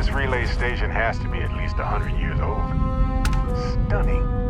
This relay station has to be at least 100 years old. Stunning.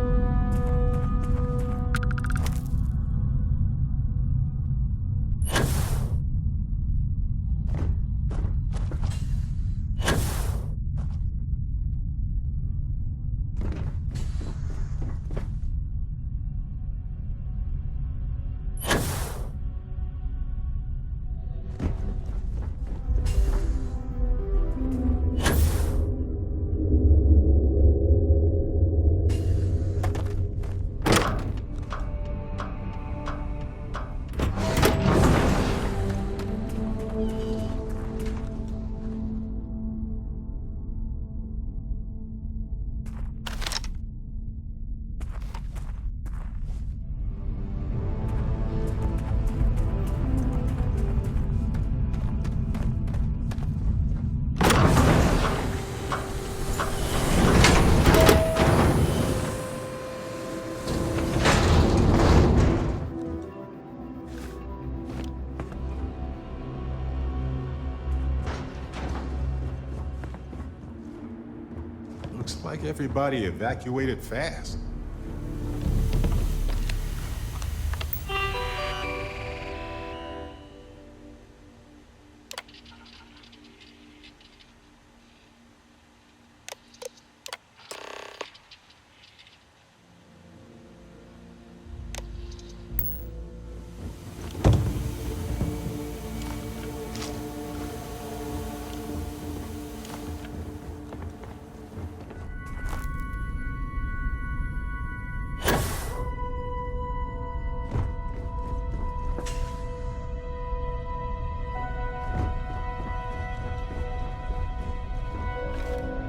Looks like everybody evacuated fast.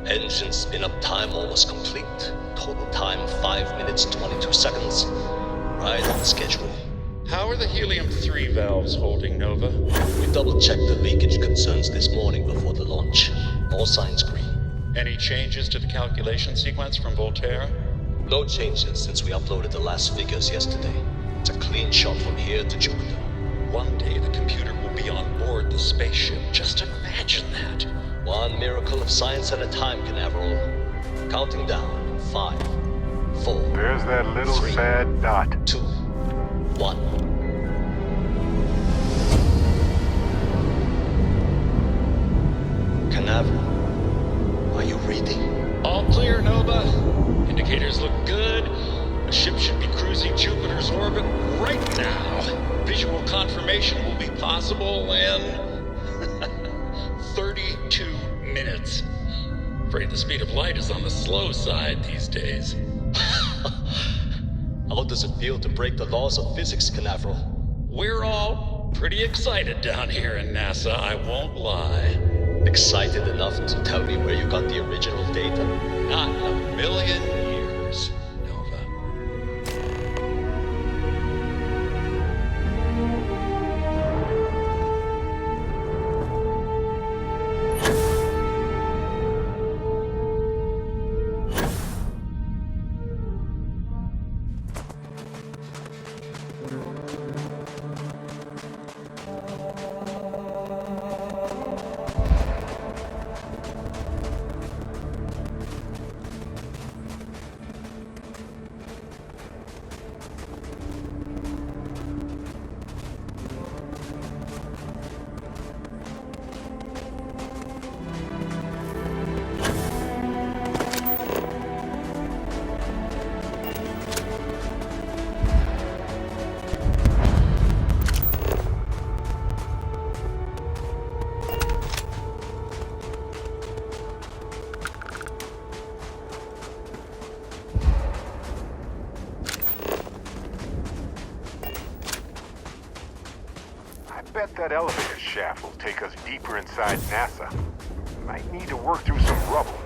Engine spin-up time almost complete. Total time 5 minutes 22 seconds. Right on schedule. How are the helium-3 valves holding, Nova? We double-checked the leakage concerns this morning before the launch. All signs green. Any changes to the calculation sequence from Voltaire? No changes since we uploaded the last figures yesterday. It's a clean shot from here to Jupiter. One day the computer will be on board the spaceship. Just imagine that. One miracle of science at a time, Canaveral. Counting down. 5, 4. There's that little 3, sad dot. 2, 1. Canaveral, are you reading? All clear, Nova. Indicators look good. The ship should be cruising Jupiter's orbit right now. Visual confirmation will be possible in 32 minutes. Afraid the speed of light is on the slow side these days. How does it feel to break the laws of physics, Canaveral? We're all pretty excited down here in NASA, I won't lie. Excited enough to tell me where you got the original data? Not in a million years, Nova. I bet that elevator shaft will take us deeper inside NASA. Might need to work through some rubble.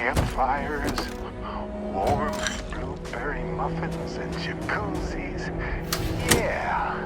campfires, warm blueberry muffins, and jacuzzis. Yeah.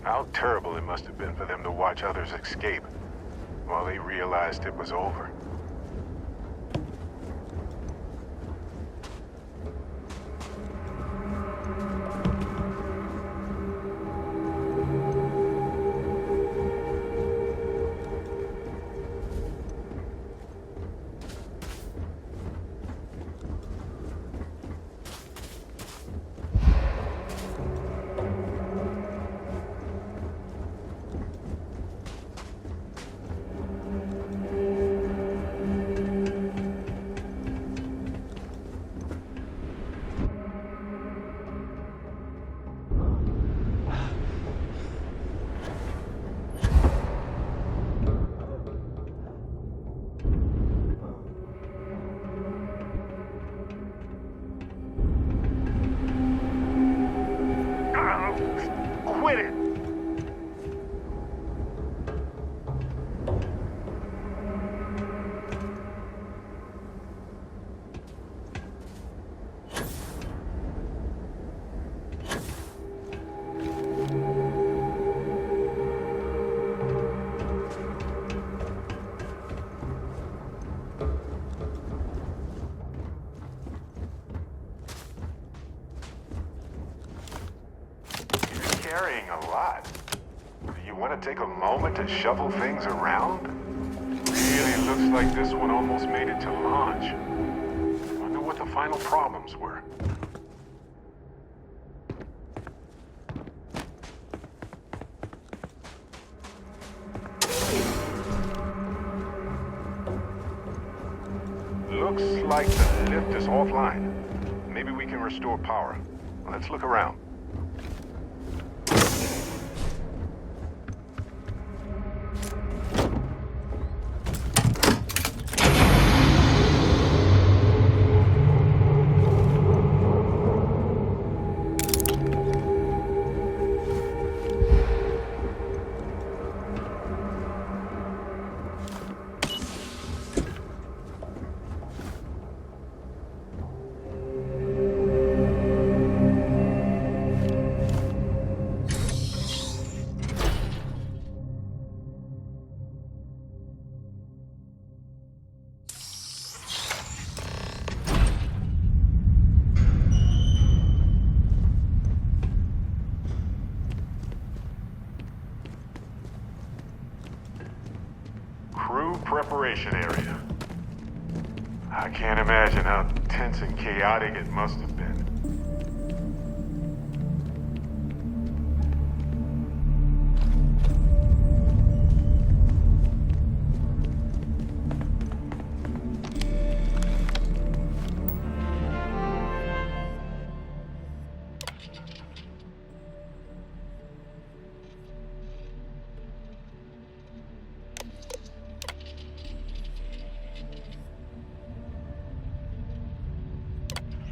How terrible it must have been for them to watch others escape while they realized it was over. Quit it! Carrying a lot. Do you want to take a moment to shuffle things around? Really looks like this one almost made it to launch. Wonder what the final problems were. Looks like the lift is offline. Maybe we can restore power. Let's look around. Crew preparation area. I can't imagine how tense and chaotic it must have been.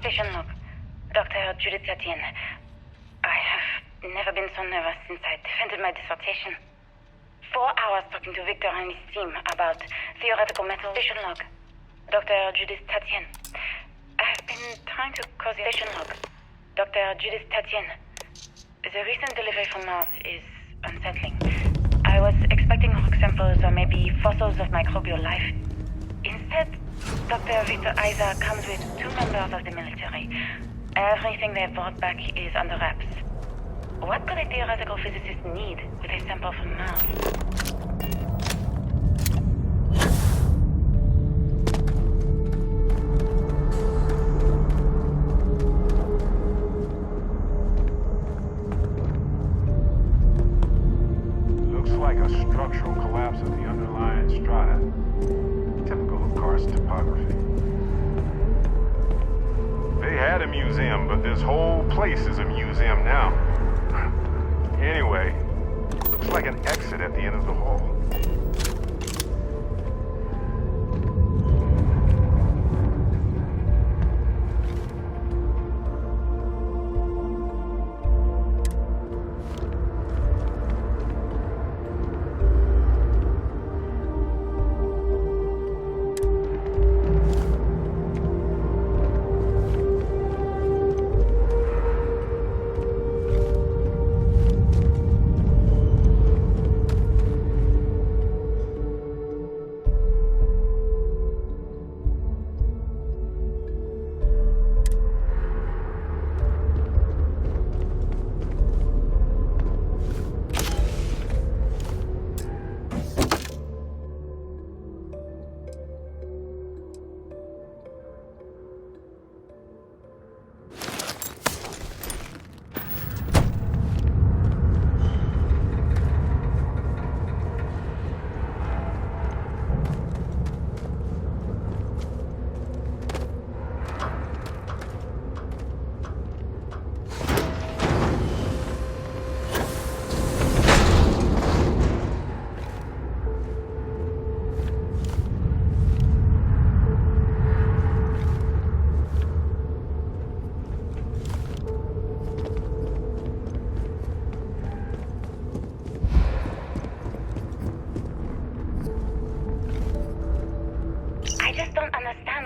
Station log. Dr. Judith Etienne. I have never been so nervous since I defended my dissertation. 4 hours talking to Victor and his team about theoretical metal. Station log. Dr. Judith Etienne. I have been trying to cause station log. Dr. Judith Tatian. The recent delivery from Mars is unsettling. I was expecting rock samples or maybe fossils of microbial life. Instead, Dr. Victor Isaac comes with 2 members of the military. Everything they brought back is under wraps. What could a theoretical physicist need with a sample from Mars? Like a structural collapse of the underlying strata. Typical of karst topography. They had a museum, but this whole place is a museum now. Anyway, looks like an exit at the end of the hall.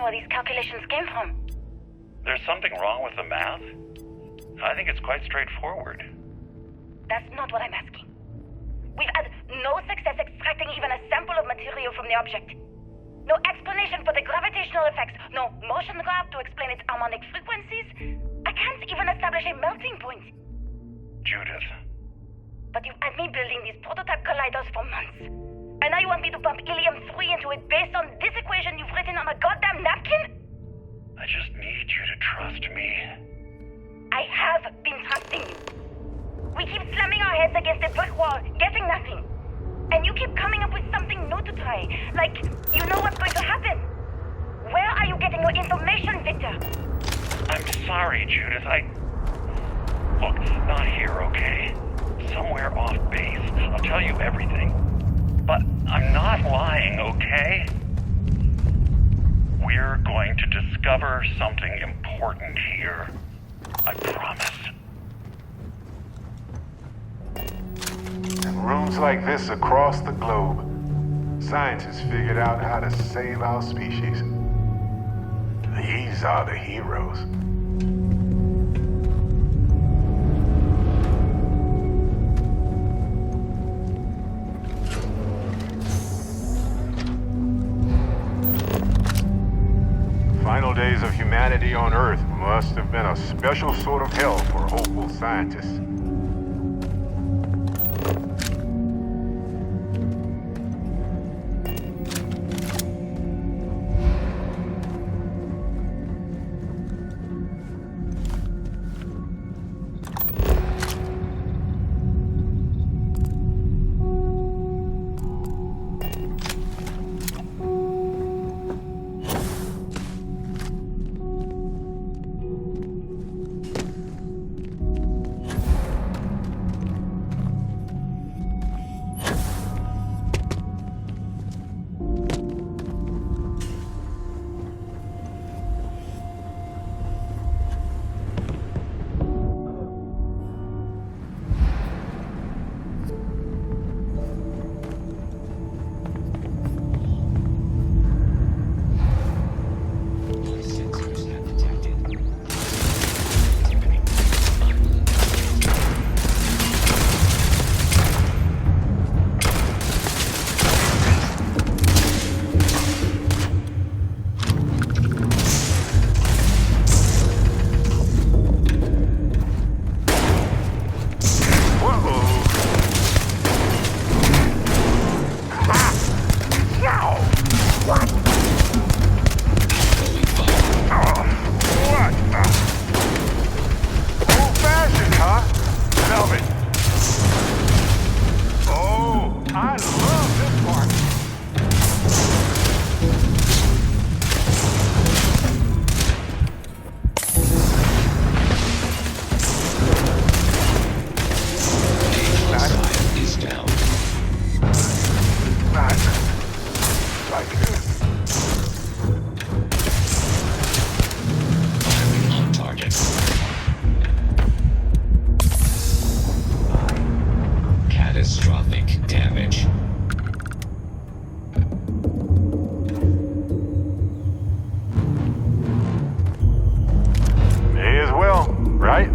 Where these calculations came from. There's something wrong with the math? I think it's quite straightforward. That's not what I'm asking. We've had no success extracting even a sample of material from the object. No explanation for the gravitational effects, no motion graph to explain its harmonic frequencies. I can't even establish a melting point. Judith. But you've had me building these prototype colliders for months. And now you want me to pump helium-3 into it based on this equation you've written on a goddamn napkin? I just need you to trust me. I have been trusting you. We keep slamming our heads against a brick wall, getting nothing. And you keep coming up with something new to try. Like, you know what's going to happen. Where are you getting your information, Victor? I'm sorry, Judith. Look, not here, okay? Somewhere off base. I'll tell you everything. But I'm not lying, okay? We're going to discover something important here. I promise. In rooms like this across the globe, scientists figured out how to save our species. These are the heroes. Final days of humanity on Earth must have been a special sort of hell for hopeful scientists. What? Old-fashioned, huh? Velvet. Oh, I love this part. Is down. Not like this. On target. Catastrophic damage. May as well, right?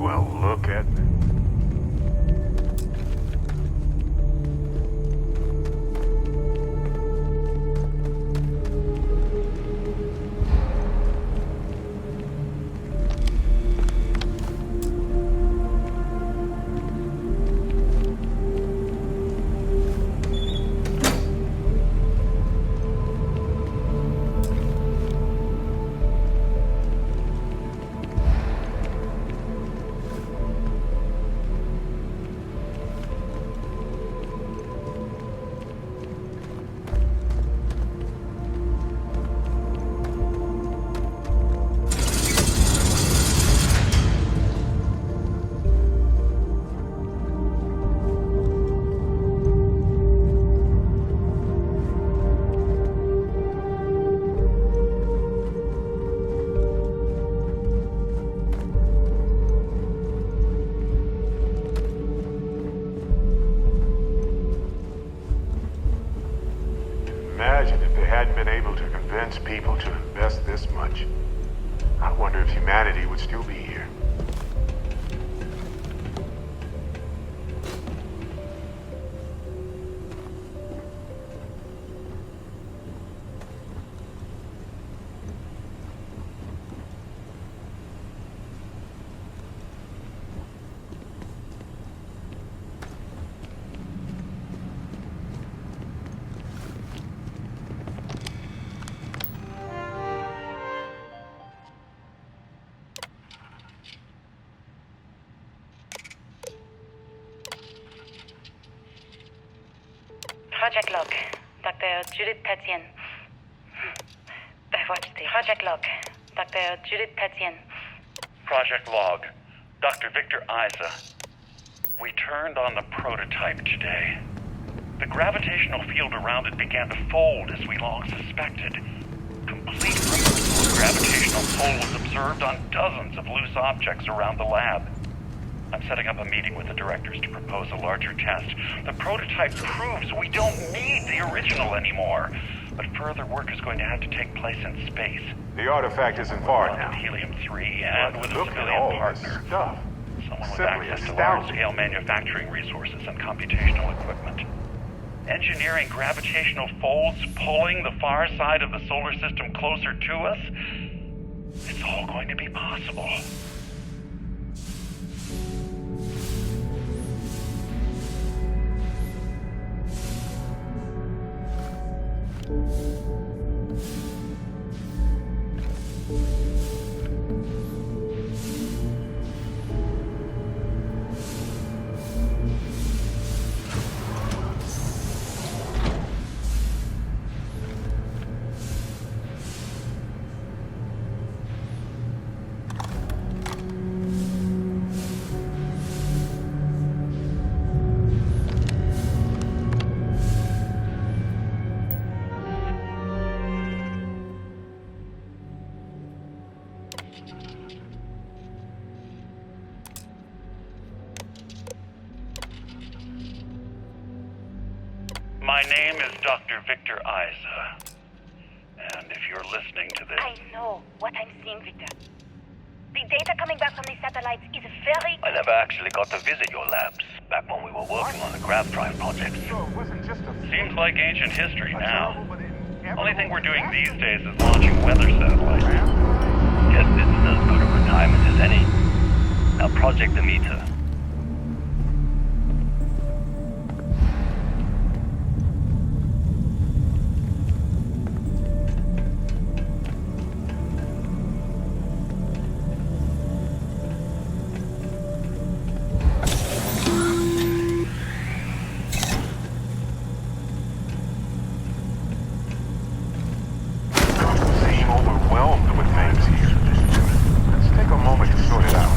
Well, look at me. Imagine if they hadn't been able to convince people to invest this much. I wonder if humanity would still be here. Project log. Dr. Judith Tatian. I watched the project log. Dr. Judith Tatian. Project log. Dr. Victor Isa. We turned on the prototype today. The gravitational field around it began to fold as we long suspected. Complete removal of gravitational pull was observed on dozens of loose objects around the lab. I'm setting up a meeting with the directors to propose a larger test. The prototype proves we don't need the original anymore. But further work is going to have to take place in space. The artifact isn't far On now. Helium-3 and with a Look at civilian all this partner. stuff. Someone with Simply access to astounding. large-scale manufacturing resources and computational equipment. Engineering gravitational folds pulling the far side of the solar system closer to us? It's all going to be possible. My name is Dr. Victor Isa. And if you're listening to this... I know what I'm seeing, Victor. The data coming back from the satellites is very... I never actually got to visit your labs, back when we were working on the Grav Drive project. So it wasn't just a... Seems like ancient history now. Only thing we're doing these days is launching weather satellites. Guess this is as good a retirement as any. Now Project Amita. Seem overwhelmed with things here. Let's take a moment to sort it out.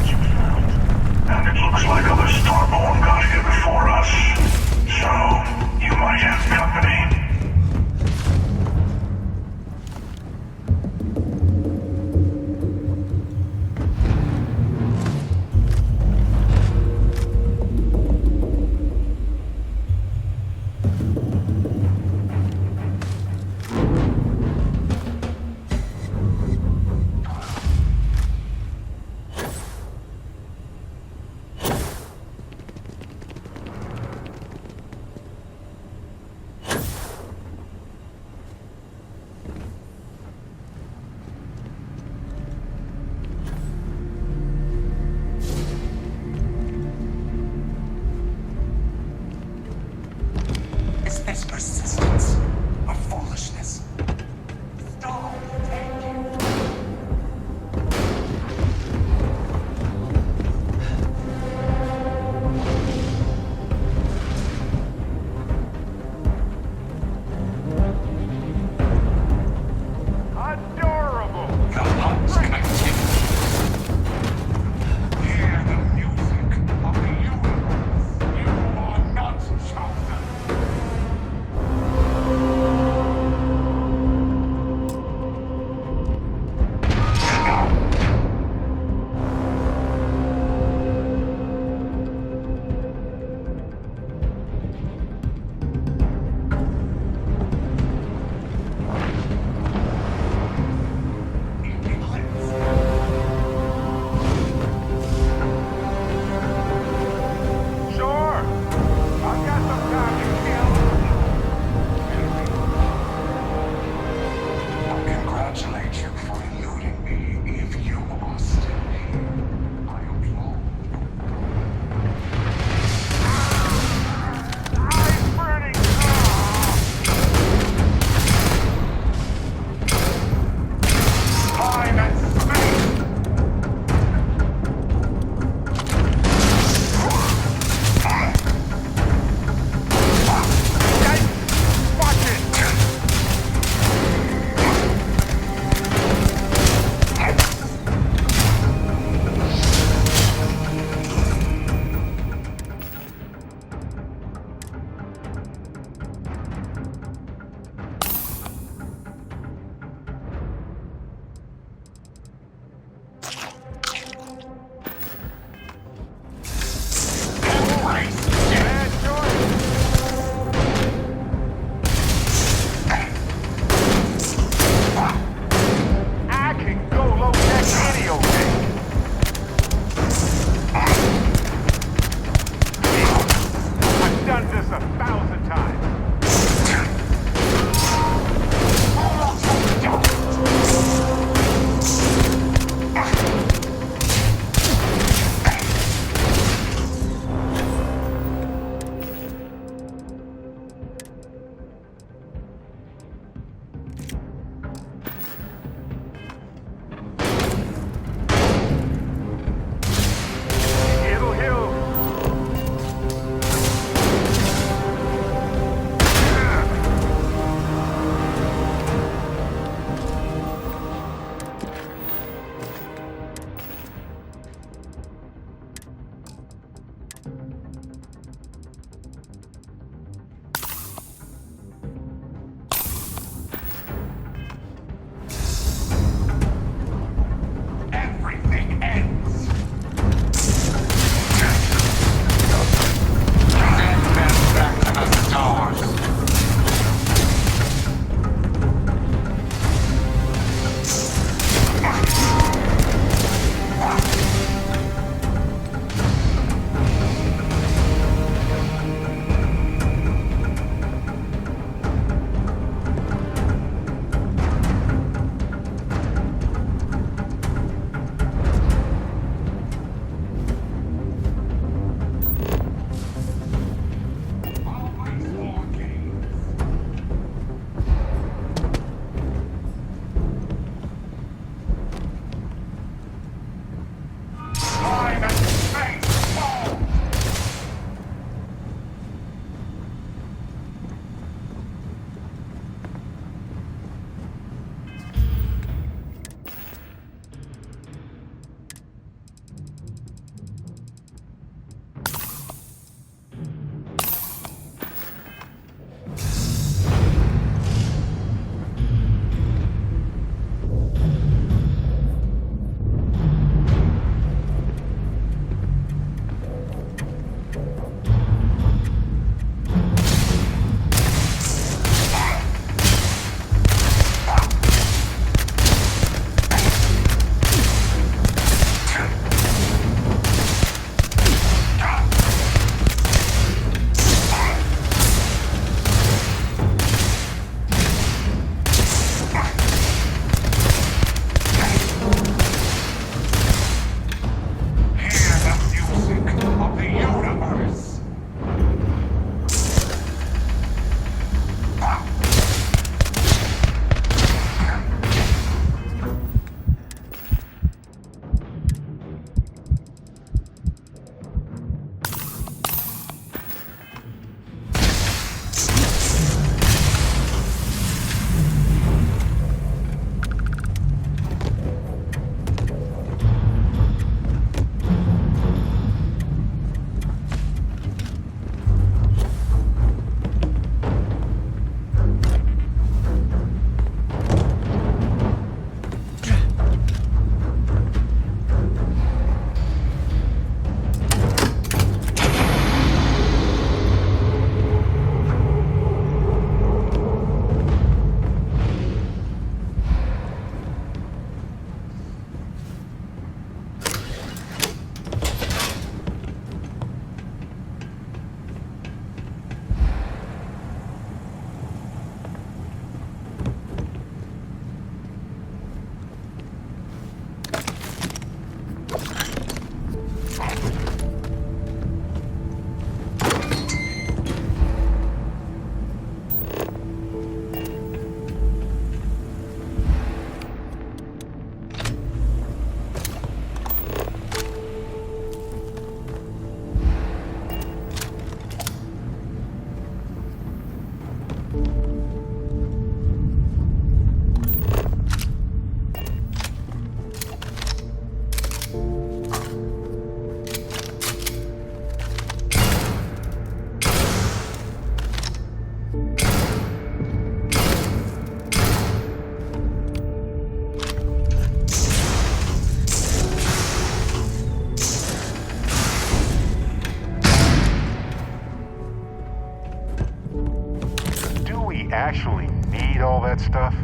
that stuff?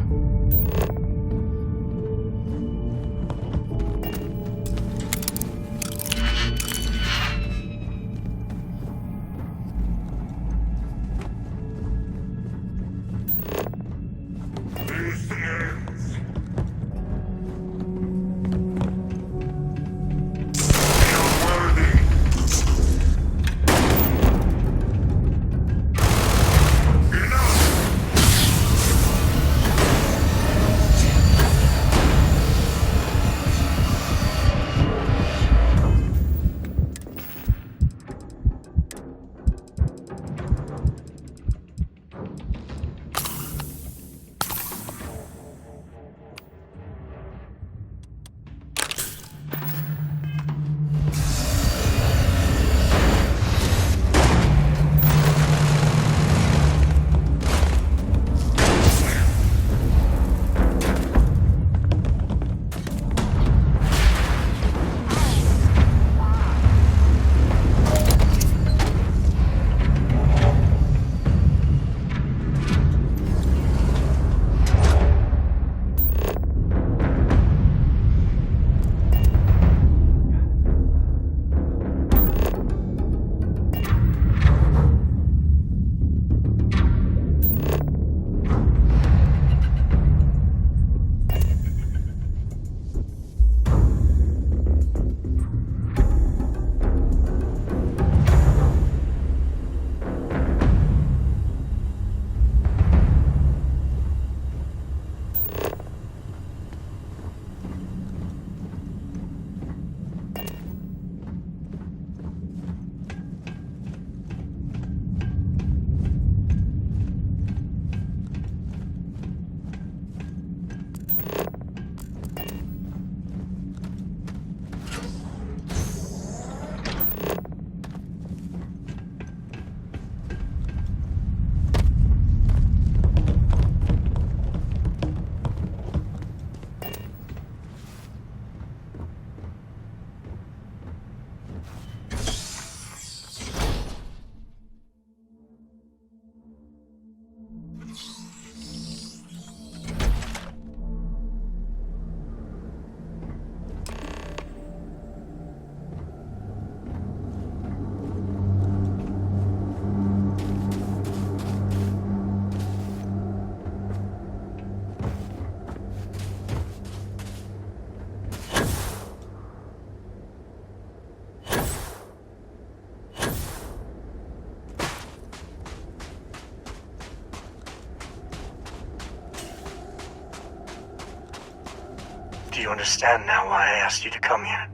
Do you understand now why I asked you to come here?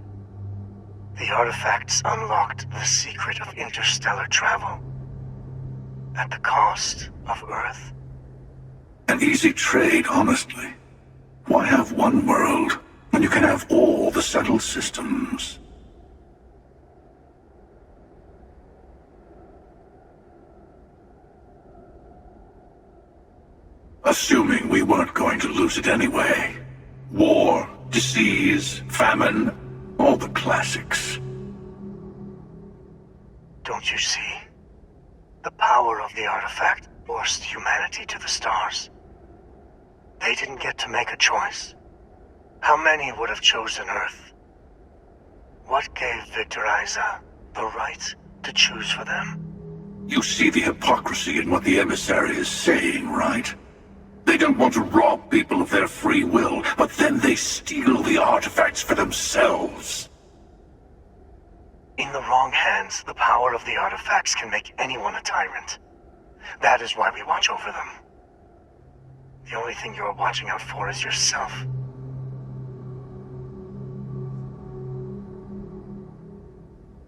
The artifacts unlocked the secret of interstellar travel. At the cost of Earth. An easy trade, honestly. Why have one world when you can have all the settled systems? Assuming we weren't going to lose it anyway. War, disease, famine, all the classics. Don't you see? The power of the artifact forced humanity to the stars. They didn't get to make a choice. How many would have chosen Earth? What gave Victor Isa the right to choose for them? You see the hypocrisy in what the emissary is saying, right? They don't want to rob people of their free will, but then they steal the artifacts for themselves. In the wrong hands, the power of the artifacts can make anyone a tyrant. That is why we watch over them. The only thing you're watching out for is yourself.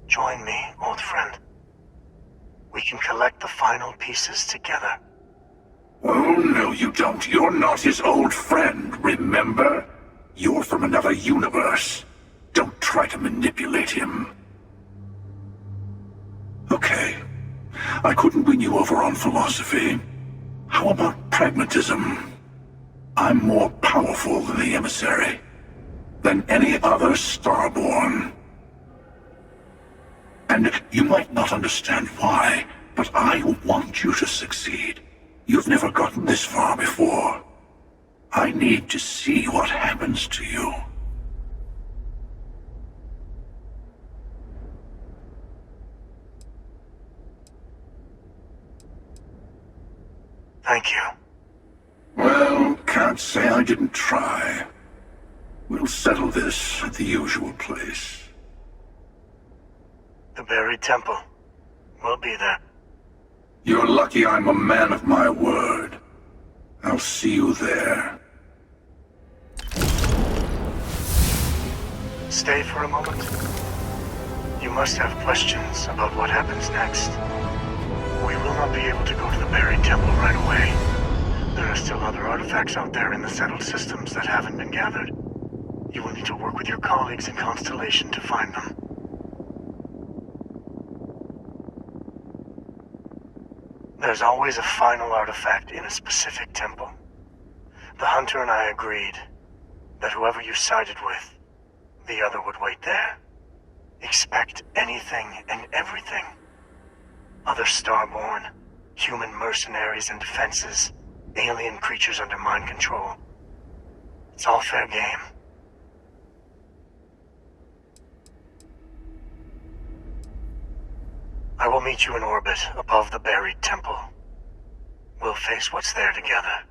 Join me, old friend. We can collect the final pieces together. Oh, no you don't. You're not his old friend, remember? You're from another universe. Don't try to manipulate him. Okay. I couldn't win you over on philosophy. How about pragmatism? I'm more powerful than the emissary. Than any other starborn. And you might not understand why, but I want you to succeed. You've never gotten this far before. I need to see what happens to you. Thank you. Well, can't say I didn't try. We'll settle this at the usual place. The buried temple. We'll be there. You're lucky I'm a man of my word. I'll see you there. Stay for a moment. You must have questions about what happens next. We will not be able to go to the buried temple right away. There are still other artifacts out there in the settled systems that haven't been gathered. You will need to work with your colleagues in Constellation to find them. There's always a final artifact in a specific temple. The hunter and I agreed that whoever you sided with, the other would wait there. Expect anything and everything. Other starborn, human mercenaries and defenses, alien creatures under mind control. It's all fair game. I will meet you in orbit above the buried temple. We'll face what's there together.